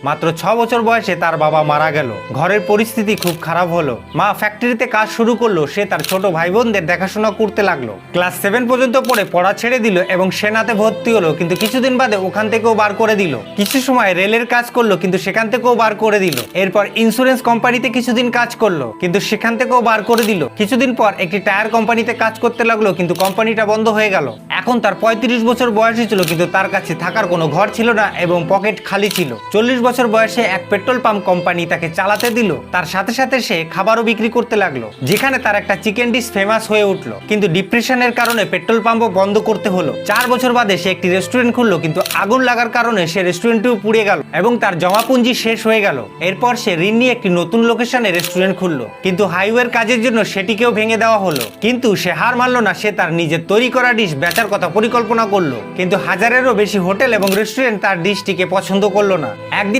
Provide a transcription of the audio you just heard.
মাত্র 6 বছর বয়সে তার বাবা মারা গেল। ঘরের পরিস্থিতি খুব খারাপ হলো। মা ফ্যাক্টরিতে কাজ শুরু করলো। সে তার ছোট ভাই বোনদের দেখাশোনা করতে লাগলো। ক্লাস 7 পর্যন্ত পড়ে পড়া ছেড়ে দিল এবং সেনাতে ভর্তি হলো, কিন্তু কিছুদিন বাদে ওখান থেকেও বার করে দিল। কিছু সময় রেলের কাজ করলো, কিন্তু সেখান থেকেও বার করে দিল। এরপর ইন্স্যুরেন্স কোম্পানিতে কিছুদিন কাজ করলো, কিন্তু সেখান থেকেও বার করে দিল। কিছুদিন পর একটি টায়ার কোম্পানিতে কাজ করতে লাগলো, কিন্তু কোম্পানিটা বন্ধ হয়ে গেল। এখন তার 35 বছর বয়স ছিল, কিন্তু তার কাছে থাকার কোনো ঘর ছিল না এবং পকেট খালি ছিল। 40 বছর বয়সে এক পেট্রোল পাম্প কোম্পানি তাকে চালাতে দিল। তার সাথে সাথে সে খাবারও বিক্রি করতে লাগলো, যেখানে তার একটা চিকেন ডিশ ফেমাস হয়ে উঠলো। কিন্তু ডিপ্রেশনের কারণে পেট্রোল পাম্পও বন্ধ করতে হলো। 4 বছর বাদে সে একটি রেস্টুরেন্ট খুললো, কিন্তু আগুন লাগার কারণে সে রেস্টুরেন্টটিও পুড়ে গেল এবং তার জমাপুঞ্জি শেষ হয়ে গেল। এরপর সে ঋণ নিয়ে একটি নতুন লোকেশনে রেস্টুরেন্ট খুললো, কিন্তু হাইওয়ের কাজের জন্য সেটিকেও ভেঙে দেওয়া হলো। কিন্তু সে হার মানলো না। সে তার নিজের তৈরি করা ডিশ বেচার কথা পরিকল্পনা করলো, কিন্তু হাজারেরও বেশি হোটেল এবং রেস্টুরেন্ট তার ডিশটিকে পছন্দ করলো না। একদিন